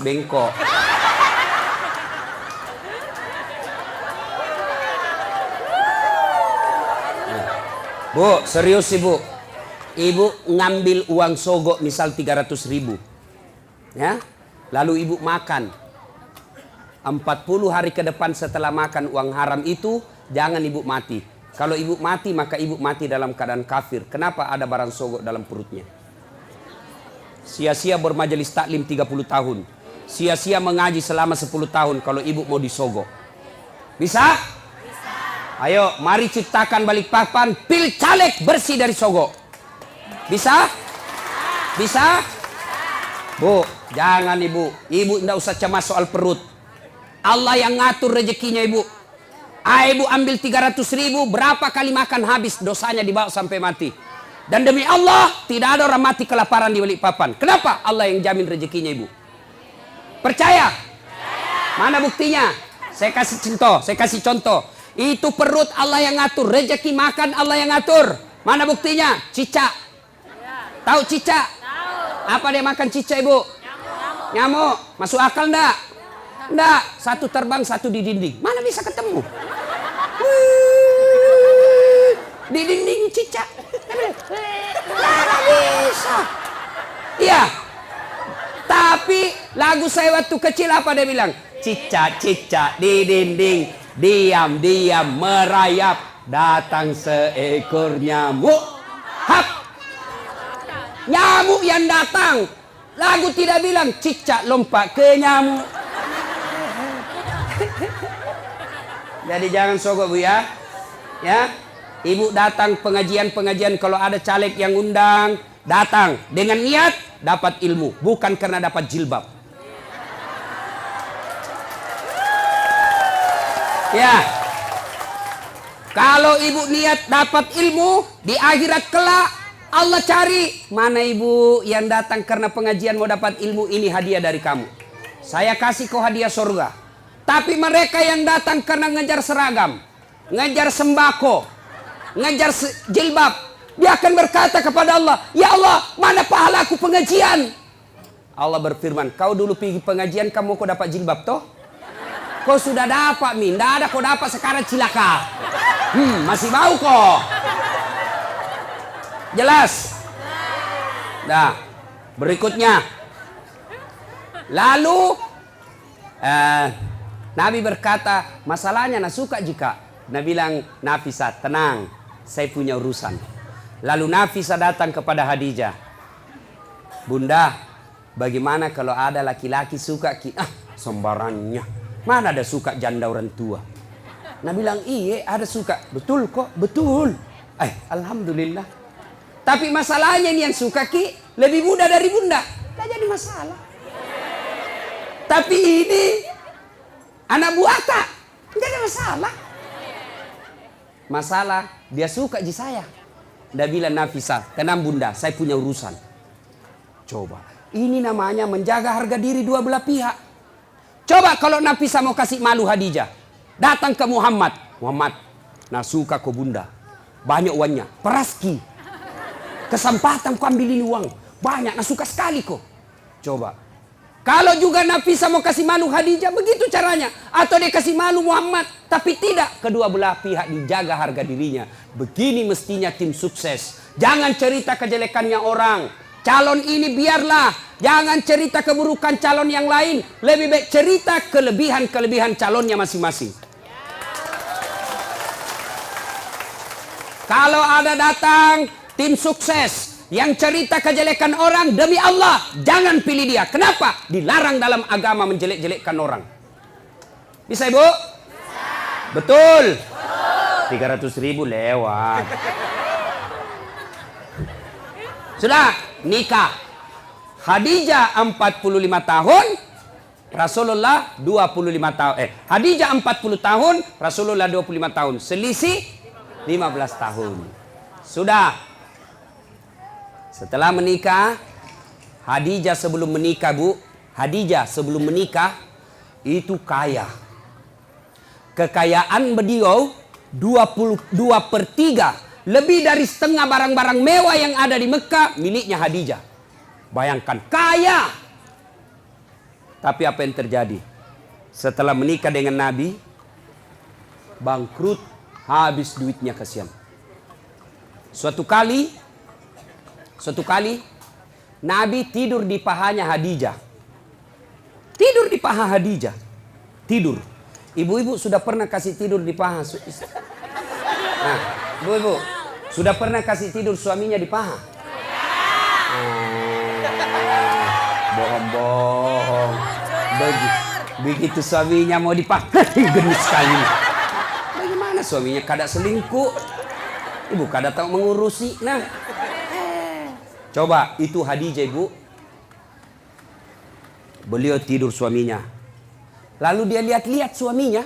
bengkok. Bu, serius ibu. Ibu ngambil uang sogok misal 300.000. Ya. Lalu ibu makan. 40 hari ke depan setelah makan uang haram itu, jangan ibu mati. Kalau ibu mati, maka ibu mati dalam keadaan kafir. Kenapa ada barang sogok dalam perutnya? Sia-sia bermajelis taklim 30 tahun. Sia-sia mengaji selama 10 tahun kalau ibu mau disogok. Bisa? Ayo, mari ciptakan Balikpapan pil caleg bersih dari sogok. Bisa? Bisa? Bu, jangan ibu. Ibu tidak usah cemas soal perut. Allah yang ngatur rezekinya ibu. Ibu ambil 300.000, berapa kali makan habis, dosanya dibawa sampai mati. Dan demi Allah, tidak ada orang mati kelaparan di Balikpapan. Kenapa? Allah yang jamin rezekinya ibu. Percaya? Mana buktinya? Saya kasih contoh. Itu perut Allah yang ngatur, rezeki makan Allah yang ngatur. Mana buktinya? Cicak. Tahu cicak? Apa dia makan cicak ibu? Nyamuk. Masuk akal enggak? Enggak. Satu terbang, satu di dinding. Mana bisa ketemu? Di dinding cicak. Mana bisa? Iya. Tapi lagu saya waktu kecil apa dia bilang? Cicak-cicak di dinding. Diam-diam merayap, datang seekor nyamuk. Hap! Nyamuk yang datang. Lagu tidak bilang cicak lompat ke nyamuk. Jadi jangan sogok bu ya. Ya, ibu datang pengajian-pengajian kalau ada caleg yang undang, datang dengan niat dapat ilmu, bukan karena dapat jilbab. Ya, kalau ibu niat dapat ilmu di akhirat kelak, Allah cari mana ibu yang datang karena pengajian mau dapat ilmu, ini hadiah dari kamu. Saya kasih kau hadiah surga. Tapi mereka yang datang karena ngejar seragam, ngejar sembako, ngejar jilbab, dia akan berkata kepada Allah, ya Allah, mana pahala aku pengajian? Allah berfirman, kau dulu pergi pengajian, kamu kau dapat jilbab toh? Kau sudah dapat, Min. Tidak ada kau dapat sekarang cilaka. Masih mau kok. Jelas? Nah, berikutnya. Lalu, Nabi berkata, masalahnya nak suka jika. Nabi bilang, Nafisa, tenang. Saya punya urusan. Lalu Nafisa datang kepada Khadijah. Bunda, bagaimana kalau ada laki-laki suka sembarannya. Mana ada suka janda orang tua? Nabi bilang, iya ada suka. Betul kok, betul. Alhamdulillah. Tapi masalahnya ini yang suka lebih muda dari bunda. Tidak jadi masalah. Tapi ini anak buata. Tidak ada masalah. Masalah dia suka di saya. Dia bilang, Nafisa, tenang bunda, saya punya urusan. Coba. Ini namanya menjaga harga diri dua belah pihak. Coba kalau Nafisa mau kasih malu Khadijah. Datang ke Muhammad. Muhammad, nah suka kau bunda. Banyak uangnya. Peraski. Kesempatan kau ambil ini uang. Banyak, nah suka sekali kau. Coba. Kalau juga Nafisa mau kasih malu Khadijah, begitu caranya. Atau dia kasih malu Muhammad. Tapi tidak. Kedua belah pihak dijaga harga dirinya. Begini mestinya tim sukses. Jangan cerita kejelekannya orang. Calon ini biarlah. Jangan cerita keburukan calon yang lain. Lebih baik cerita kelebihan-kelebihan calonnya masing-masing. Kalau ada datang tim sukses yang cerita kejelekan orang, demi Allah jangan pilih dia. Kenapa? Dilarang dalam agama menjelek-jelekkan orang. Bisa ibu? Bisa. Betul? Betul. 300.000 lewat. Sudah nikah. Khadijah 45 tahun, Rasulullah 25 tahun. Khadijah 40 tahun, Rasulullah 25 tahun. Selisih 15 tahun. Sudah. Setelah menikah, Khadijah sebelum menikah, Bu. Khadijah sebelum menikah itu kaya. Kekayaan beliau 22/3. Lebih dari setengah barang-barang mewah yang ada di Mekah miliknya Khadijah. Bayangkan, kaya. Tapi apa yang terjadi? Setelah menikah dengan Nabi, bangkrut, habis duitnya, kasihan. Suatu kali Nabi tidur di pahanya Khadijah. Tidur di paha Khadijah. Tidur. Ibu-ibu sudah pernah kasih tidur di paha? Nah, ibu-ibu sudah pernah kasih tidur suaminya di paha? Bohong-bohong. Begitu suaminya mau dipaha, gendut sekali. Bagaimana suaminya kada selingkuh? Ibu kada tahu mengurusi. Nah, coba itu Khadijah, ibu. Beliau tidur suaminya. Lalu dia lihat-lihat suaminya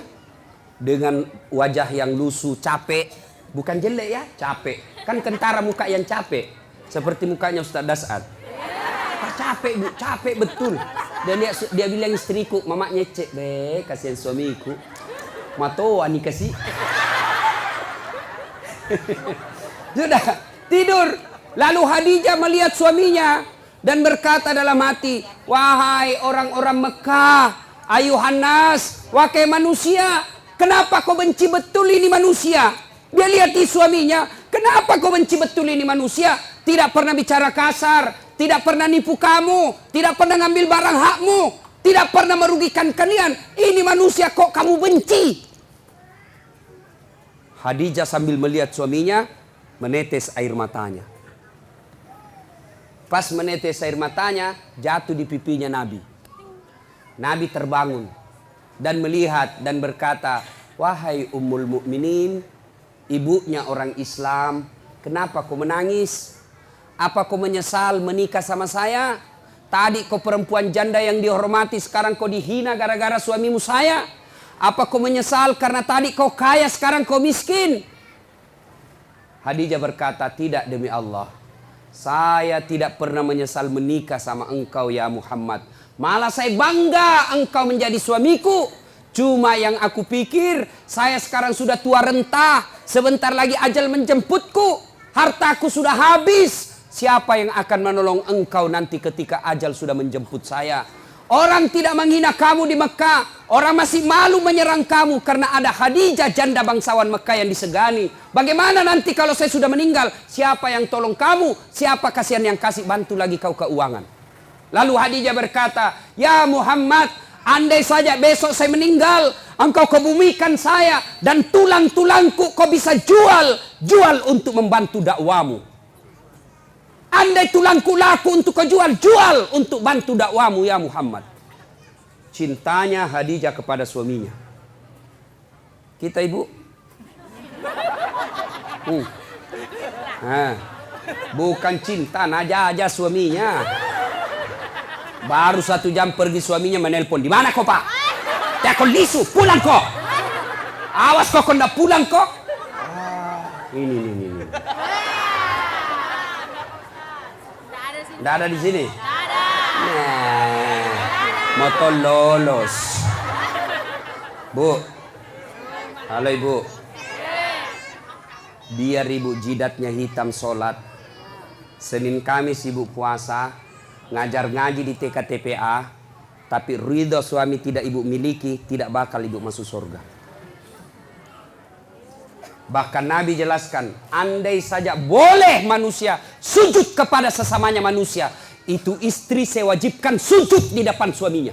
dengan wajah yang lusuh, capek. Bukan jelek ya, capek. Kan kentara muka yang capek. Seperti mukanya Ustaz Dasad. Capek bu, capek betul. Dia bilang istriku, mama nyecek, kasihan suamiku. Matoa nih kasih. Sudah tidur. Lalu Khadijah melihat suaminya dan berkata dalam hati, wahai orang-orang Mekah, ayuhan nas, wahai manusia, kenapa kau benci betul ini manusia? Dia lihat di suaminya, kenapa kau benci betul ini manusia? Tidak pernah bicara kasar, tidak pernah nipu kamu, tidak pernah ngambil barang hakmu, tidak pernah merugikan kalian. Ini manusia kok kamu benci? Khadijah sambil melihat suaminya, menetes air matanya. Pas menetes air matanya, jatuh di pipinya Nabi. Nabi terbangun dan melihat dan berkata, wahai Ummul Mukminin, ibunya orang Islam, kenapa kau menangis? Apa kau menyesal menikah sama saya? Tadi kau perempuan janda yang dihormati, sekarang kau dihina gara-gara suamimu saya. Apa kau menyesal karena tadi kau kaya, sekarang kau miskin? Khadijah berkata, tidak demi Allah. Saya tidak pernah menyesal menikah sama engkau ya Muhammad. Malah saya bangga engkau menjadi suamiku. Cuma yang aku pikir, saya sekarang sudah tua renta. Sebentar lagi ajal menjemputku. Hartaku sudah habis. Siapa yang akan menolong engkau nanti ketika ajal sudah menjemput saya? Orang tidak menghina kamu di Mekah. Orang masih malu menyerang kamu karena ada Khadijah, janda bangsawan Mekah yang disegani. Bagaimana nanti kalau saya sudah meninggal? Siapa yang tolong kamu? Siapa kasihan yang kasih bantu lagi kau keuangan? Lalu Khadijah berkata, ya Muhammad, andai saja besok saya meninggal, engkau kebumikan saya dan tulang-tulangku kau bisa jual untuk membantu dakwamu. Andai tulangku laku untuk kau jual untuk bantu dakwamu ya Muhammad. Cintanya Khadijah kepada suaminya. Kita ibu, bukan cinta, naja suaminya. Baru 1 jam pergi suaminya menelpon, di mana kau pak? Tekon lisu, pulang kok. Awas kok ndak pulang kok. Ini. Nggak ada di sini. Nah, motor lolos. Bu, halo ibu. Biar ibu jidatnya hitam sholat. Senin Kamis ibu puasa, ngajar ngaji di TKTPA, tapi ridho suami tidak ibu miliki, tidak bakal ibu masuk surga. Bahkan Nabi jelaskan, andai saja boleh manusia sujud kepada sesamanya manusia, itu istri saya wajibkan sujud di depan suaminya.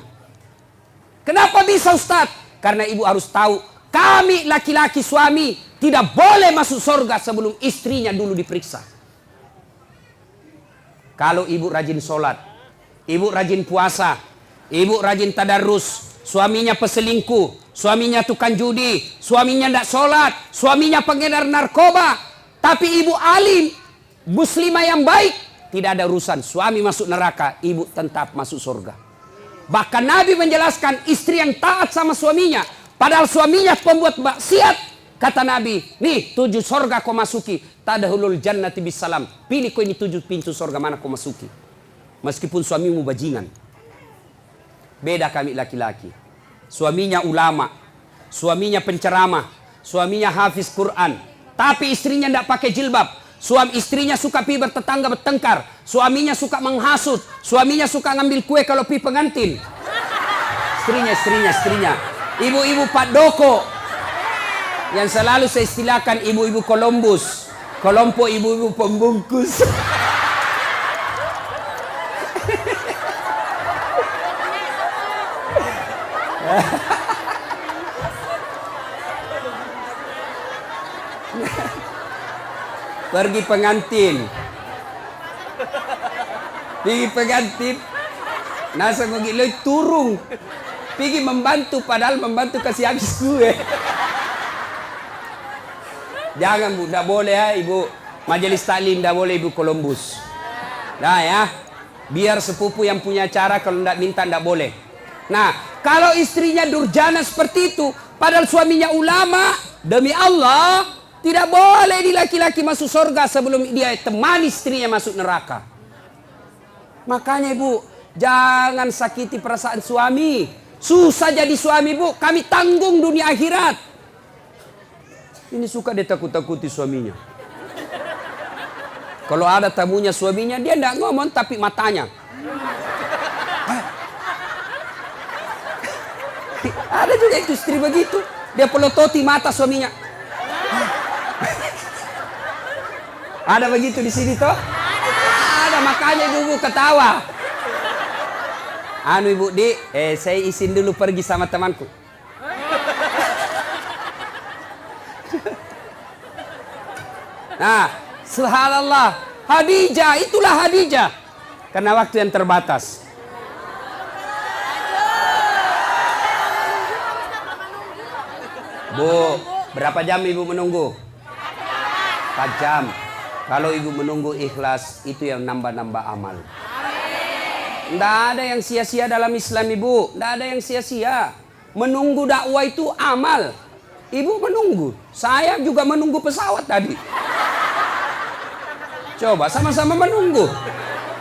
Kenapa bisa Ustaz? Karena ibu harus tahu, kami laki-laki suami tidak boleh masuk surga sebelum istrinya dulu diperiksa. Kalau ibu rajin sholat, ibu rajin puasa, ibu rajin tadarus, suaminya peselingkuh, suaminya tukang judi, suaminya tidak sholat, suaminya pengedar narkoba, tapi ibu alim, muslimah yang baik, tidak ada urusan. Suami masuk neraka, ibu tetap masuk surga. Bahkan Nabi menjelaskan istri yang taat sama suaminya, padahal suaminya pembuat maksiat, kata Nabi, nih 7 surga kau masuki, tadkhulul jannati bisalam. Pilih kau ini 7 pintu surga mana kau masuki. Meskipun suamimu bajingan. Beda kami laki-laki. Suaminya ulama, suaminya penceramah, suaminya hafiz Quran, tapi istrinya tidak pakai jilbab. Istrinya suka pi bertetangga bertengkar, suaminya suka menghasut, suaminya suka ngambil kue kalau pi pengantin. istrinya. Ibu-ibu Pak Doko. Yang selalu saya istilahkan ibu-ibu Columbus. Kelompok ibu-ibu pembungkus. Pergi pengantin. Nasa begitu turung. Pergi membantu padahal membantu kasih habis gue. Jangan Bu, tidak boleh ya Ibu Majelis Taklim, tidak boleh Ibu Columbus. Nah ya, biar sepupu yang punya acara kalau tidak minta tidak boleh. Nah, kalau istrinya durjana seperti itu, padahal suaminya ulama, demi Allah, tidak boleh di laki-laki masuk surga sebelum dia temani istrinya masuk neraka. Makanya Ibu, jangan sakiti perasaan suami. Susah jadi suami Bu, kami tanggung dunia akhirat. Ini suka dia takut-takuti suaminya. Kalau ada tamunya suaminya, dia tidak ngomong tapi matanya. Ada juga itu istri begitu. Dia pelototi mata suaminya. Ada begitu di sini toh? Ada, makanya ibu ketawa. Anu Ibu Di, saya izin dulu pergi sama temanku. Nah, subhanallah, Khadijah, itulah Khadijah. Karena waktu yang terbatas. Bu, berapa jam Ibu menunggu? 4 jam. Kalau Ibu menunggu ikhlas, itu yang nambah-nambah amal. Tidak ada yang sia-sia dalam Islam Ibu. Tidak ada yang sia-sia. Menunggu dakwah itu amal. Ibu menunggu. Saya juga menunggu pesawat tadi. Coba sama-sama menunggu.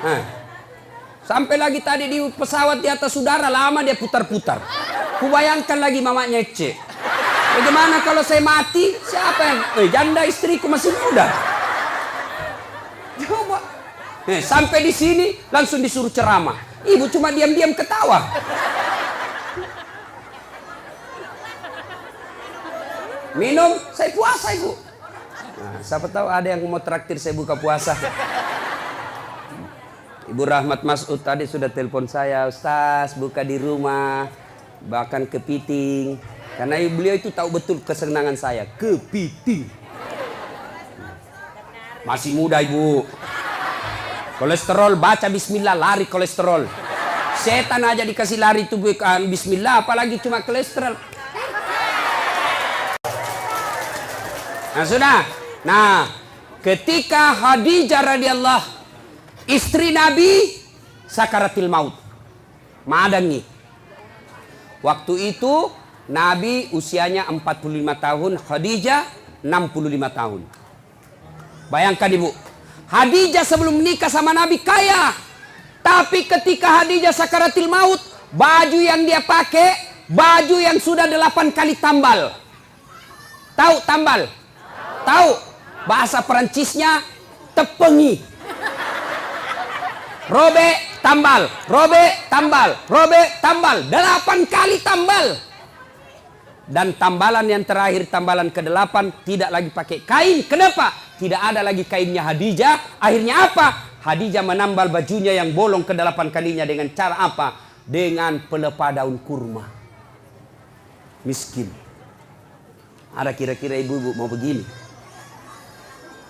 Nah, sampai lagi tadi di pesawat di atas udara lama dia putar-putar. Kubayangkan lagi mamanya Ece. Bagaimana kalau saya mati? Siapa yang? Janda istriku masih muda. Coba. Sampai di sini langsung disuruh ceramah. Ibu cuma diam-diam ketawa. Minum, saya puasa Ibu. Nah, siapa tahu ada yang mau traktir saya buka puasa. Ibu Rahmat Mas'ud tadi sudah telepon saya, Ustaz buka di rumah, bahkan kepiting. Karena beliau itu tahu betul kesenangan saya, kepiting. Masih muda Ibu. Kolesterol, baca bismillah, lari kolesterol. Setan aja dikasih lari itu bismillah, apalagi cuma kolesterol. Nah sudah. Nah, ketika Khadijah radhiyallahu istri Nabi sakaratil maut. Madangi. Waktu itu Nabi usianya 45 tahun, Khadijah 65 tahun. Bayangkan Ibu, Khadijah sebelum menikah sama Nabi kaya. Tapi ketika Khadijah sakaratil maut, baju yang dia pakai, baju yang sudah 8 kali tambal. Tahu tambal? Tahu? Bahasa Perancisnya tepengi. Robe tambal, robe tambal, robe tambal. 8 kali tambal. Dan tambalan yang terakhir, tambalan ke-8, tidak lagi pakai kain. Kenapa? Tidak ada lagi kainnya Khadijah. Akhirnya apa? Khadijah menambal bajunya yang bolong ke-8 kalinya dengan cara apa? Dengan pelepah daun kurma. Miskin. Ada kira-kira ibu-ibu mau begini?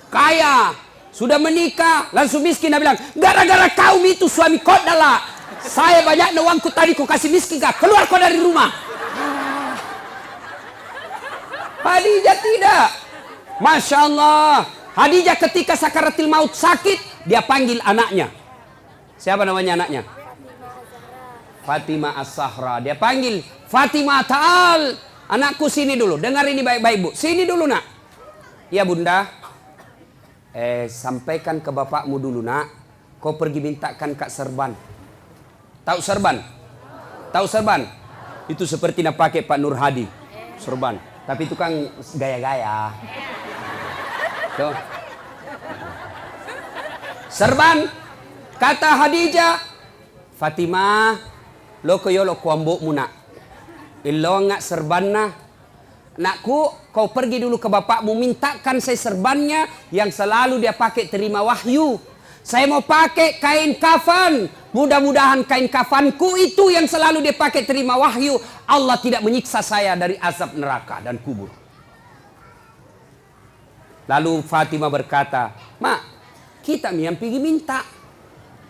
Kaya, sudah menikah, langsung miskin. Dia bilang, gara-gara kaum itu suami kau adalah. Saya banyak uangku tadi kau kasih miskin kah? Keluar kau dari rumah. Khadijah tidak. Masya Allah. Khadijah ketika sakaratil maut sakit, dia panggil anaknya. Siapa namanya anaknya? Fatimah As-Sahra. Dia panggil, Fatimah ta'al. Anakku sini dulu. Dengar ini baik-baik Bu. Sini dulu nak. Ya Bunda. Sampaikan ke bapakmu dulu nak. Kau pergi mintakan Kak Serban. Tahu Serban? Tahu Serban? Itu seperti nak pakai Pak Nur Hadi. Serban. Tapi itu kan gaya-gaya. Tuh. Serban. Kata Khadijah. Fatimah. Lo koyo lo kuambokmu nak. Ilonga serbanna. Nakku, kau pergi dulu ke bapakmu, mintakan saya serbannya yang selalu dia pakai terima wahyu. Saya mau pakai kain kafan. Mudah-mudahan kain kafanku itu yang selalu dia pakai terima wahyu. Allah tidak menyiksa saya dari azab neraka dan kubur. Lalu Fatimah berkata, Mak, kita yang pergi minta.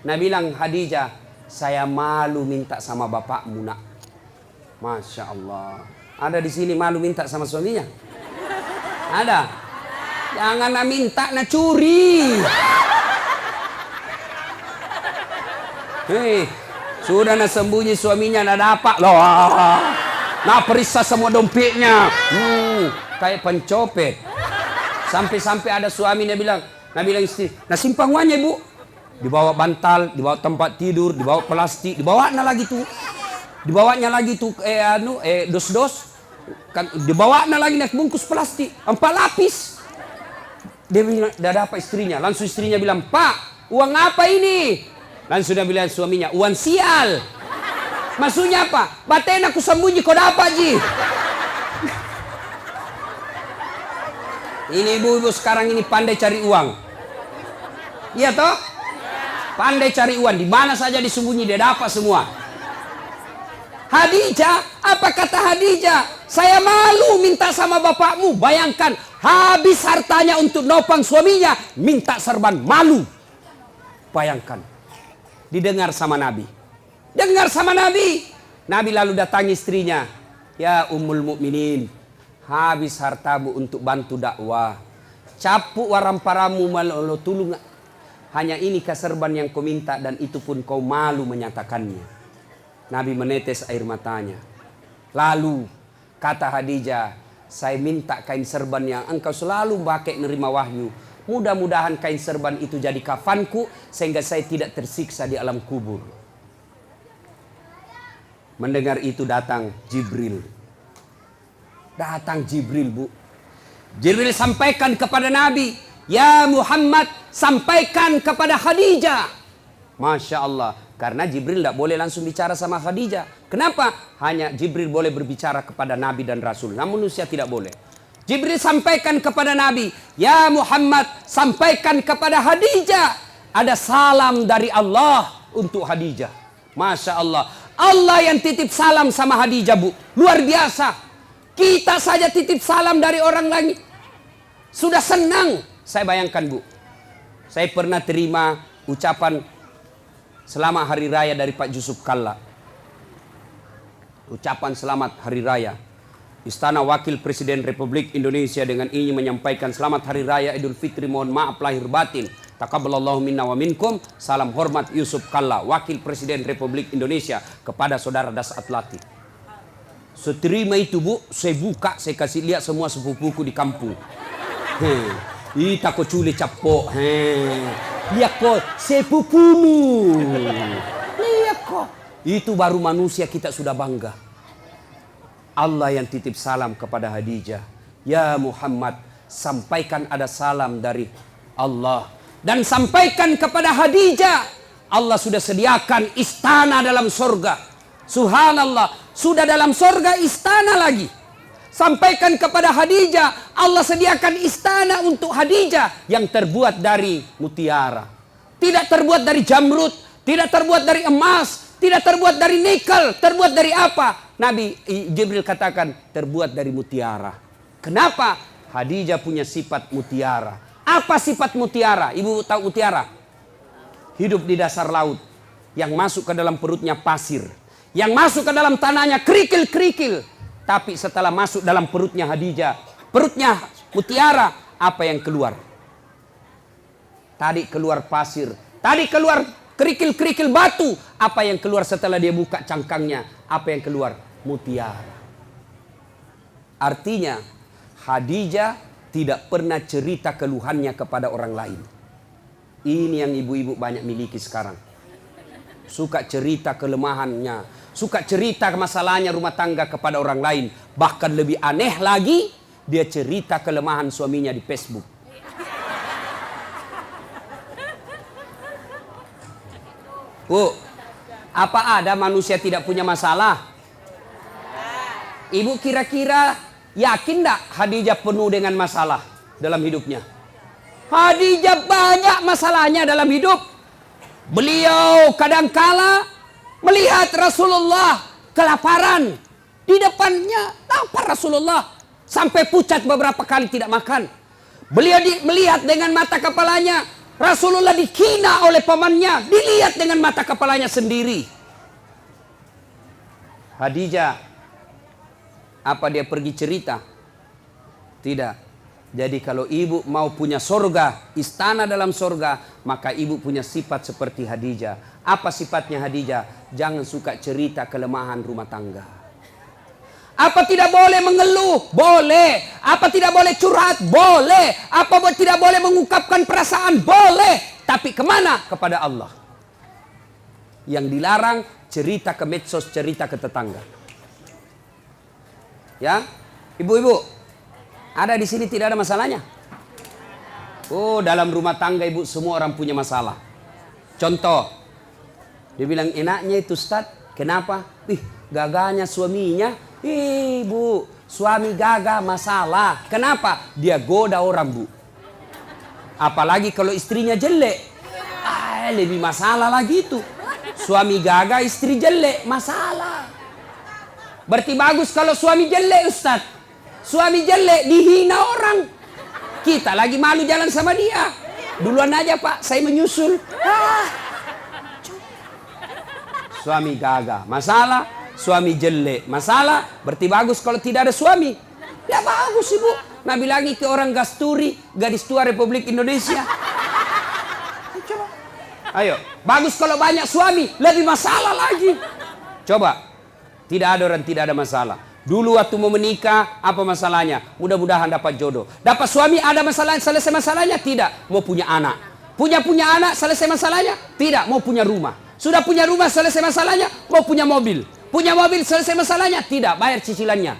Nah bilang Khadijah, saya malu minta sama bapakmu nak. Masya Allah. Ada di sini malu minta sama suaminya? Ada? Jangan nak minta, nak curi. Hei, sudah nak sembunyi suaminya nak dapat loh. Nak periksa semua dompetnya. Kayak pencopet. Sampai-sampai ada suami dia bilang, istri, nah simpang uangnya ibu. Dibawa bantal, dibawa tempat tidur, dibawa plastik, dibawanya lagi tuh dos-dos. Kan dibawanya lagi naik bungkus plastik, 4 lapis. Dia bilang, dah dapat istrinya. Langsung istrinya bilang, Pak, uang apa ini? Langsung dia bilang suaminya, uang sial. Maksudnya apa? Baten aku sembunyi kau dapat ji. Ini ibu-ibu sekarang ini pandai cari uang. Iya toh? Pandai cari uang. Di mana saja disembunyi dia dapat semua. Khadijah, apa kata Khadijah? Saya malu minta sama bapakmu. Bayangkan, habis hartanya untuk nopang suaminya, minta serban, malu. Bayangkan. Didengar sama Nabi. Dengar sama Nabi. Nabi lalu datangi istrinya. Ya Ummul Mukminin, habis hartamu untuk bantu dakwah. Capuk waramparamu malolo tulung. Hanya ini serban yang kau minta dan itu pun kau malu menyatakannya. Nabi menetes air matanya. Lalu kata Khadijah, saya minta kain serban yang engkau selalu pakai nerima wahyu. Mudah-mudahan kain serban itu jadi kafanku sehingga saya tidak tersiksa di alam kubur. Mendengar itu datang Jibril. Datang Jibril, Bu. Jibril sampaikan kepada Nabi, ya Muhammad, sampaikan kepada Khadijah. Masya Allah. Karena Jibril tidak boleh langsung bicara sama Khadijah. Kenapa? Hanya Jibril boleh berbicara kepada Nabi dan Rasul. Namun manusia tidak boleh. Jibril sampaikan kepada Nabi, ya Muhammad, sampaikan kepada Khadijah. Ada salam dari Allah untuk Khadijah. Masya Allah. Allah yang titip salam sama Khadijah, Bu. Luar biasa. Kita saja titip salam dari orang lain. Sudah senang. Saya bayangkan, Bu. Saya pernah terima ucapan selamat hari raya dari Pak Yusuf Kalla. Ucapan selamat hari raya. Istana Wakil Presiden Republik Indonesia dengan ingin menyampaikan selamat hari raya Idul Fitri, mohon maaf lahir batin. Taqabbalallahu minna wa minkum. Salam hormat Yusuf Kalla, Wakil Presiden Republik Indonesia, kepada saudara Das Atlati. Seterima itu, Bu, saya buka, saya kasih lihat semua sepupuku di kampung. Ita ko cule capok. Lihat kok sepupumu. Lihat kok. Itu baru manusia kita sudah bangga. Allah yang titip salam kepada Khadijah. Ya Muhammad, sampaikan ada salam dari Allah. Dan sampaikan kepada Khadijah, Allah sudah sediakan istana dalam surga. Subhanallah, sudah dalam surga istana lagi. Sampaikan kepada Khadijah, Allah sediakan istana untuk Khadijah yang terbuat dari mutiara. Tidak terbuat dari jamrud, tidak terbuat dari emas, tidak terbuat dari nikel. Terbuat dari apa? Nabi Jibril katakan terbuat dari mutiara. Kenapa? Khadijah punya sifat mutiara. Apa sifat mutiara? Ibu tahu mutiara? Hidup di dasar laut. Yang masuk ke dalam perutnya pasir. Yang masuk ke dalam tanahnya kerikil-kerikil. Tapi setelah masuk dalam perutnya Khadijah, perutnya mutiara, apa yang keluar? Tadi keluar pasir. Tadi keluar kerikil-kerikil batu. Apa yang keluar setelah dia buka cangkangnya? Apa yang keluar? Mutiara. Artinya Khadijah tidak pernah cerita keluhannya kepada orang lain. Ini yang ibu-ibu banyak miliki sekarang. Suka cerita kelemahannya, suka cerita masalahnya rumah tangga kepada orang lain. Bahkan lebih aneh lagi, dia cerita kelemahan suaminya di Facebook. Bu, apa ada manusia tidak punya masalah? Ibu kira-kira yakin enggak Khadijah penuh dengan masalah dalam hidupnya? Khadijah banyak masalahnya dalam hidup. Beliau kadangkala melihat Rasulullah kelaparan. Di depannya lapar Rasulullah. Sampai pucat beberapa kali tidak makan. Beliau melihat dengan mata kepalanya. Rasulullah dihina oleh pamannya. Dilihat dengan mata kepalanya sendiri. Khadijah, apa dia pergi cerita? Tidak. Jadi kalau ibu mau punya sorga, istana dalam sorga, maka ibu punya sifat seperti Khadijah. Apa sifatnya Khadijah? Jangan suka cerita kelemahan rumah tangga. Apa tidak boleh mengeluh? Boleh. Apa tidak boleh curhat? Boleh. Apa tidak boleh mengungkapkan perasaan? Boleh. Tapi kemana? Kepada Allah. Yang dilarang cerita ke medsos, cerita ke tetangga. Ya, ibu-ibu, ada di sini tidak ada masalahnya? Oh, dalam rumah tangga ibu semua orang punya masalah. Contoh, dia bilang enaknya itu Ustaz. Kenapa? Gagahnya suaminya. Bu, suami gagah masalah. Kenapa? Dia goda orang, Bu. Apalagi kalau istrinya jelek. Lebih masalah lagi itu. Suami gagah, istri jelek, masalah. Berarti bagus kalau suami jelek, Ustaz. Suami jelek dihina orang. Kita lagi malu jalan sama dia. Duluan aja Pak, saya menyusul. Suami gagah, masalah. Suami jelek, masalah. Berarti bagus kalau tidak ada suami. Ya bagus ibu. Nabi lagi ke orang Gasturi, gadis tua Republik Indonesia. Coba. Ayo, bagus kalau banyak suami. Lebih masalah lagi. Coba. Tidak ada orang tidak ada masalah. Dulu waktu mau menikah, apa masalahnya? Mudah-mudahan dapat jodoh. Dapat suami, ada masalah, selesai masalahnya? Tidak. Mau punya anak. Punya anak, selesai masalahnya? Tidak. Mau punya rumah. Sudah punya rumah, selesai masalahnya? Mau punya mobil. Punya mobil, selesai masalahnya? Tidak. Bayar cicilannya.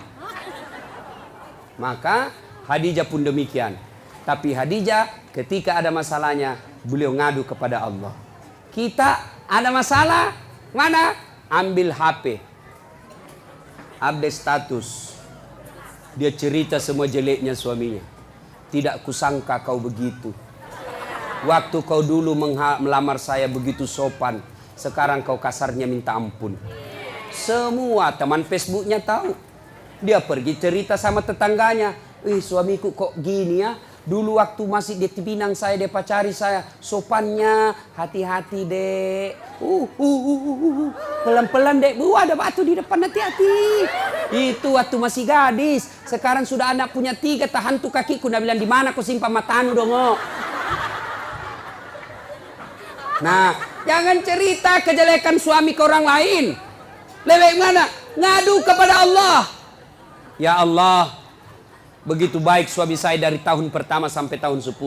Maka Khadijah pun demikian. Tapi Khadijah ketika ada masalahnya, beliau ngadu kepada Allah. Kita ada masalah, mana? Ambil HP. Update status. Dia cerita semua jeleknya suaminya. Tidak kusangka kau begitu. Waktu kau dulu melamar saya begitu sopan. Sekarang kau kasarnya minta ampun. Semua teman Facebooknya tahu. Dia pergi cerita sama tetangganya. Suamiku kok gini ya. Dulu waktu masih di Pinang saya, dia pacari saya. Sopannya, hati-hati dek. Pelan-pelan dek. Ada batu di depan, hati-hati. Itu waktu masih gadis. Sekarang sudah anak punya 3, tahan tuh kakiku. Dia bilang, di mana kau simpan matanu dong? Nah, jangan cerita kejelekan suami ke orang lain. Lebih mana? Ngadu kepada Allah. Ya Allah, begitu baik suami saya dari tahun pertama sampai tahun 10.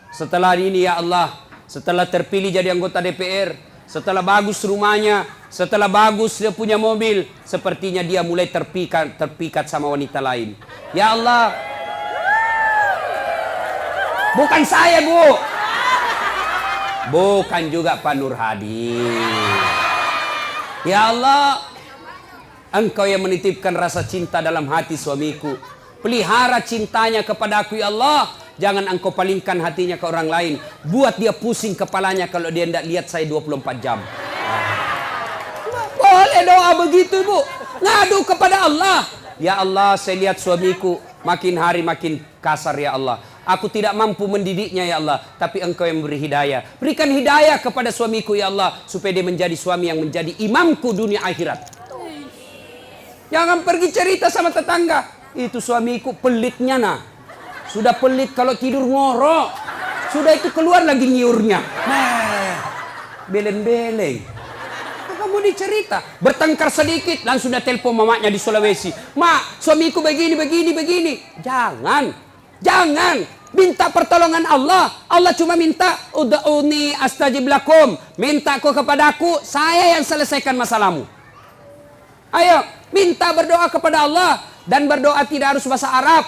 Setelah ini ya Allah, setelah terpilih jadi anggota DPR, setelah bagus rumahnya, setelah bagus dia punya mobil, sepertinya dia mulai terpikat sama wanita lain. Ya Allah. Bukan saya, Bu. Bukan juga Pak Nur Hadi. Ya Allah, Engkau yang menitipkan rasa cinta dalam hati suamiku. Pelihara cintanya kepada aku ya Allah. Jangan Engkau palingkan hatinya ke orang lain. Buat dia pusing kepalanya kalau dia tidak lihat saya 24 jam. Boleh doa begitu Bu. Ngadu kepada Allah. Ya Allah, saya lihat suamiku makin hari makin kasar ya Allah. Aku tidak mampu mendidiknya ya Allah. Tapi Engkau yang beri hidayah. Berikan hidayah kepada suamiku ya Allah. Supaya dia menjadi suami yang menjadi imamku dunia akhirat. Jangan pergi cerita sama tetangga. Itu suamiku pelitnya nah. Sudah pelit kalau tidur ngorok. Sudah itu keluar lagi nyiurnya. Beleng-beleng. Kamu dicerita. Bertengkar sedikit langsung sudah telepon mamanya di Sulawesi. Mak, suamiku begini. Jangan. Minta pertolongan Allah. Allah cuma minta ud'uni astajib lakum. Minta kau kepadaku, saya yang selesaikan masalahmu. Ayo, minta berdoa kepada Allah. Dan berdoa tidak harus bahasa Arab.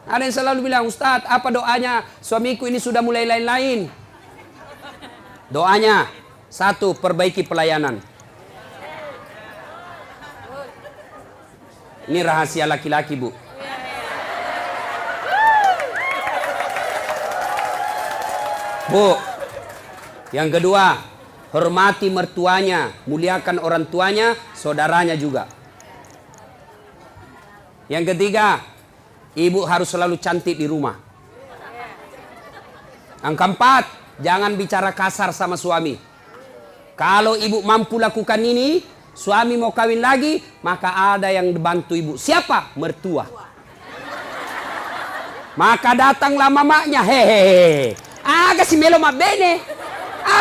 Ada yang selalu bilang, Ustadz, apa doanya? Suamiku ini sudah mulai lain-lain. Doanya, 1, perbaiki pelayanan. Ini rahasia laki-laki, Bu. Bu, yang kedua, hormati mertuanya, muliakan orang tuanya, saudaranya juga. Yang ketiga, ibu harus selalu cantik di rumah. Yang keempat, jangan bicara kasar sama suami. Kalau ibu mampu lakukan ini, suami mau kawin lagi, maka ada yang bantu ibu. Siapa? Mertua. Maka datanglah mamanya, hehehe. Agak si melo bene.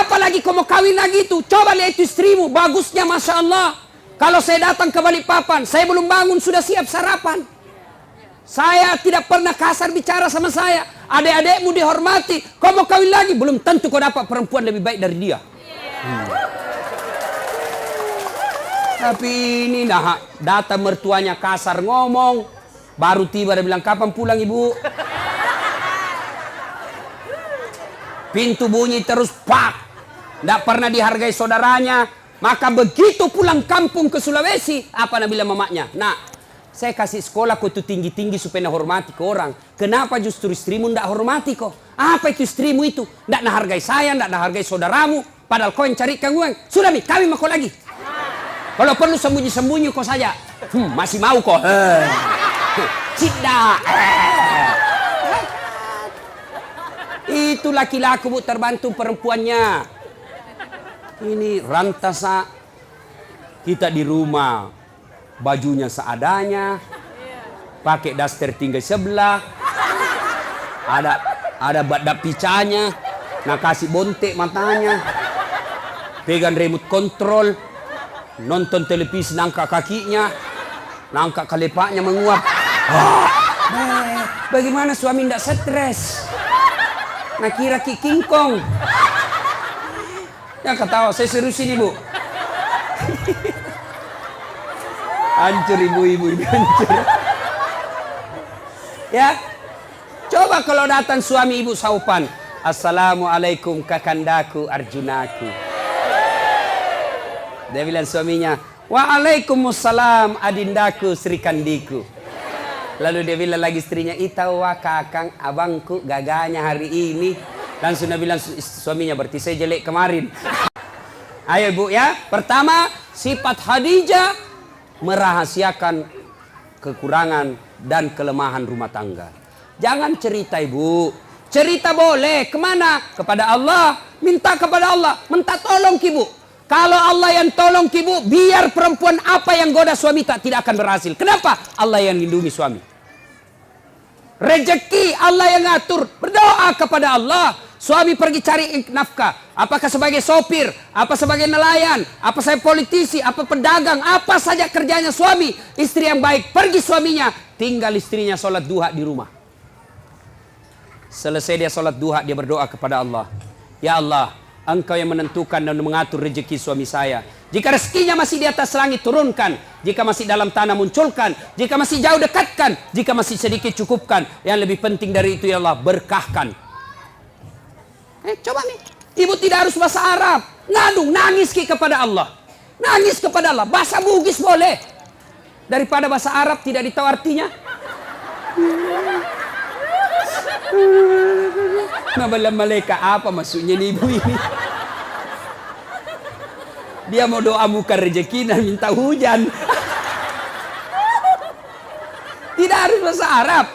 Apalagi kau mau kawin lagi itu. Coba lihat itu istrimu, bagusnya Masya Allah. Kalau saya datang ke Balikpapan, saya belum bangun sudah siap sarapan. Saya tidak pernah kasar bicara sama saya. Adik-adikmu dihormati. Kau mau kawin lagi, belum tentu kau dapat perempuan lebih baik dari dia. Tapi ini nah, datang mertuanya kasar ngomong. Baru tiba dia bilang, kapan pulang ibu? Pintu bunyi terus, pak. Tidak pernah dihargai saudaranya. Maka begitu pulang kampung ke Sulawesi, apa nak bilang mamanya? Nah, saya kasih sekolah kau itu tinggi-tinggi supaya hormati ke orang. Kenapa justru istrimu tidak hormati kau? Apa itu istrimu itu? Tidak menghargai saya, tidak menghargai saudaramu. Padahal kau yang carikan uang. Sudah mi, kawin sama kau lagi. Kalau perlu sembunyi-sembunyi kau saja. Masih mau kau? Tidak. Itu laki-laki bu terbantu perempuannya. Ini rantasa kita di rumah bajunya seadanya, pakai daster tinggal sebelah, ada badak picanya, nah kasih bontek matanya, pegang remote control, nonton televisi nangka kakinya, nangka kelepaknya menguap. Bagaimana suami tidak stres? Nah kira kikingkong. Ya ketawa, saya serius ini bu. Hancur ibu-ibu ini, hancur. Ya, coba kalau datang suami ibu saupan. Assalamualaikum kakandaku Arjunaku. Dia bilang suaminya, waalaikumsalam adindaku Sri Kandiku. Lalu dia bilang lagi istrinya, itawa kakang abangku gaganya hari ini. Langsung dia bilang suaminya, berarti saya jelek kemarin. Ayo bu ya, pertama sifat Khadijah merahasiakan kekurangan dan kelemahan rumah tangga. Jangan cerita ibu, cerita boleh, kemana? Kepada Allah, minta kepada Allah, minta tolong ibu. Kalau Allah yang tolong ibu, biar perempuan apa yang goda suami tidak akan berhasil. Kenapa? Allah yang lindungi suami. Rezeki Allah yang ngatur. Berdoa kepada Allah. Suami pergi cari nafkah. Apakah sebagai sopir, apa sebagai nelayan, apa saya politisi, apa pedagang, apa saja kerjanya suami. Istri yang baik, pergi suaminya. Tinggal istrinya sholat duha di rumah. Selesai dia sholat duha, dia berdoa kepada Allah. Ya Allah, Engkau yang menentukan dan mengatur rezeki suami saya. Jika rezekinya masih di atas langit, turunkan. Jika masih dalam tanah, munculkan. Jika masih jauh, dekatkan. Jika masih sedikit, cukupkan. Yang lebih penting dari itu, ya Allah, berkahkan. Coba nih, ibu tidak harus bahasa Arab. Ngadu, nangis kepada Allah. Nangis kepada Allah. Bahasa Bugis boleh. Daripada bahasa Arab tidak ditahu artinya. Nabalam malaikat apa maksudnya nih ibu ini? Dia mau doa muka rezeki dan minta hujan. Tidak harus bahasa Arab.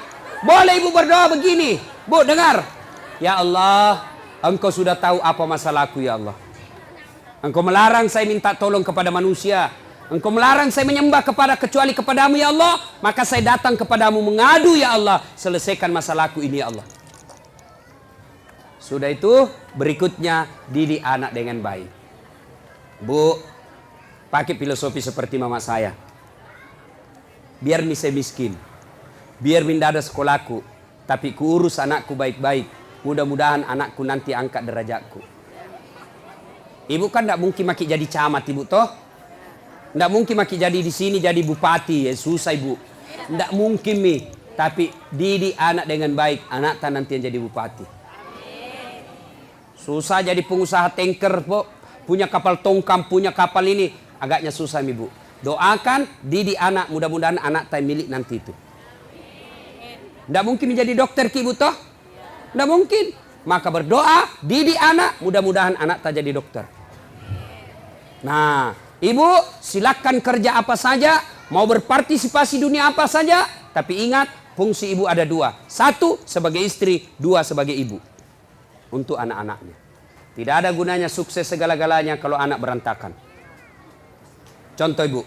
Boleh ibu berdoa begini. Bu, dengar. Ya Allah, Engkau sudah tahu apa masalahku ya Allah. Engkau melarang saya minta tolong kepada manusia. Engkau melarang saya menyembah kecuali kepadamu ya Allah. Maka saya datang kepadamu mengadu ya Allah. Selesaikan masalahku ini ya Allah. Sudah itu berikutnya didik anak dengan baik. Bu, pakai filosofi seperti mama saya. Biar saya miskin. Biar minda ada sekolahku. Tapi kuurus anakku baik-baik. Mudah-mudahan anakku nanti angkat derajatku. Ibu kan tidak mungkin maki jadi camat ibu toh. Tidak mungkin maki jadi di sini jadi bupati. Ya susah ibu. Tidak mungkin mi. Tapi didik anak dengan baik. Anak tak nanti yang jadi bupati. Susah jadi pengusaha tanker, po. Punya kapal tongkang, punya kapal ini. Agaknya susah ibu. Doakan, didik anak, mudah-mudahan anak tay milik nanti itu. Tidak mungkin menjadi dokter ki ibu toh? Tidak mungkin. Maka berdoa, didik anak, mudah-mudahan anak tak jadi dokter. Nah, ibu silakan kerja apa saja, mau berpartisipasi dunia apa saja, tapi ingat fungsi ibu ada dua. Satu sebagai istri, dua sebagai ibu. Untuk anak-anaknya. Tidak ada gunanya sukses segala-galanya kalau anak berantakan. Contoh ibu,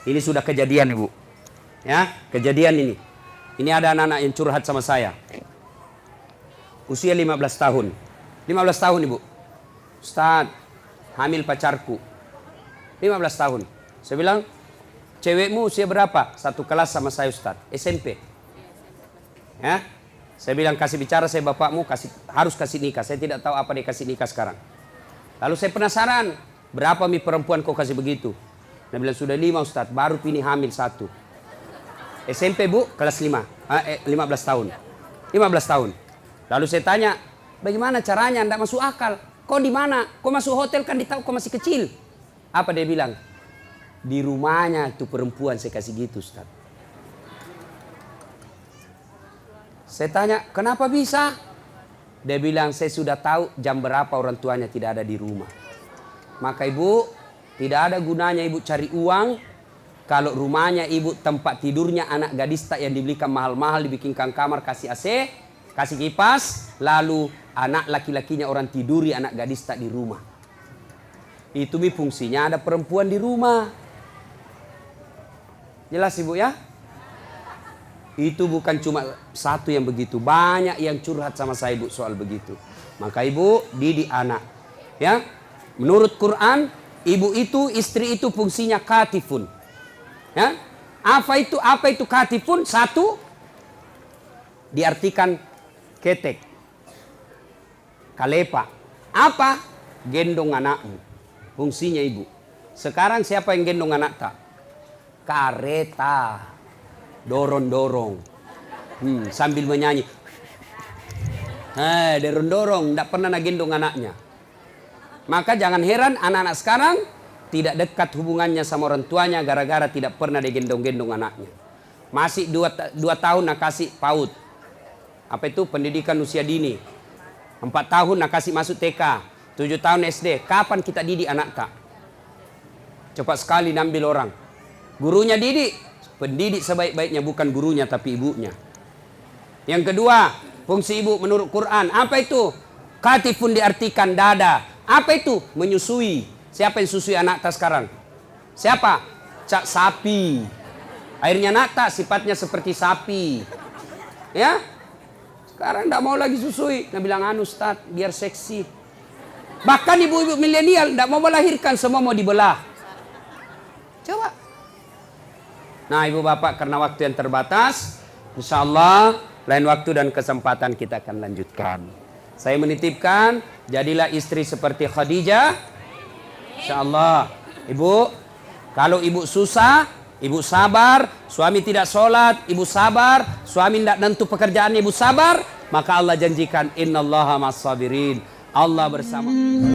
ini sudah kejadian ibu. Ya, kejadian ini. Ini ada anak-anak yang curhat sama saya. Usia 15 tahun. 15 tahun ibu. Ustaz, hamil pacarku. 15 tahun. Saya bilang, cewekmu usia berapa? Satu kelas sama saya Ustaz. SMP. Ya, saya bilang kasih bicara saya bapakmu harus kasih nikah. Saya tidak tahu apa dia kasih nikah sekarang. Lalu saya penasaran, berapa mi perempuan kau kasih begitu? Dia bilang sudah 5 Ustaz, baru pilih hamil 1. SMP bu, kelas 5, 15 tahun. 15 tahun. Lalu saya tanya, bagaimana caranya? Tidak masuk akal. Kau di mana? Kau masuk hotel kan ditahu kau masih kecil. Apa dia bilang? Di rumahnya itu perempuan saya kasih gitu Ustaz. Saya tanya, kenapa bisa? Dia bilang, saya sudah tahu jam berapa orang tuanya tidak ada di rumah. Maka ibu, tidak ada gunanya ibu cari uang kalau rumahnya ibu tempat tidurnya anak gadis tak yang dibelikan mahal-mahal, dibikinkan kamar, kasih AC, kasih kipas, lalu anak laki-lakinya orang tiduri anak gadis tak di rumah. Itu mi fungsinya ada perempuan di rumah. Jelas ibu ya? Itu bukan cuma satu yang begitu, banyak yang curhat sama saya ibu soal begitu. Maka ibu didik anak. Ya, menurut Quran, ibu itu, istri itu fungsinya katifun. Ya, apa itu katifun? Satu, diartikan ketek, kalepa. Apa? Gendong anakmu. Fungsinya ibu. Sekarang siapa yang gendong anak tak? Kareta. Dorong-dorong. Sambil menyanyi. Dorong-dorong. Tidak pernah gendong anaknya. Maka jangan heran anak-anak sekarang tidak dekat hubungannya sama orang tuanya gara-gara tidak pernah digendong-gendong anaknya. Masih 2 tahun nak kasih PAUD. Apa itu? Pendidikan usia dini. 4 tahun nak kasih masuk TK. 7 tahun SD. Kapan kita didik anak tak? Cepat sekali nambil orang. Gurunya didik. Pendidik sebaik-baiknya bukan gurunya tapi ibunya. Yang kedua, fungsi ibu menurut Quran. Apa itu? Katifun diartikan dada. Apa itu? Menyusui. Siapa yang susui anak tak sekarang? Siapa? Cak sapi. Akhirnya anak tak sifatnya seperti sapi. Ya? Sekarang tidak mau lagi susui. Dia bilang, Ustaz, biar seksi. Bahkan ibu-ibu milenial tidak mau melahirkan, semua mau dibelah. Coba. Nah ibu bapak, karena waktu yang terbatas, insya Allah lain waktu dan kesempatan kita akan lanjutkan. Saya menitipkan, jadilah istri seperti Khadijah. Insya Allah. Ibu, kalau ibu susah, ibu sabar. Suami tidak sholat, ibu sabar. Suami tidak nentu pekerjaan, ibu sabar. Maka Allah janjikan, innallaha ma'as sabirin. Allah bersama.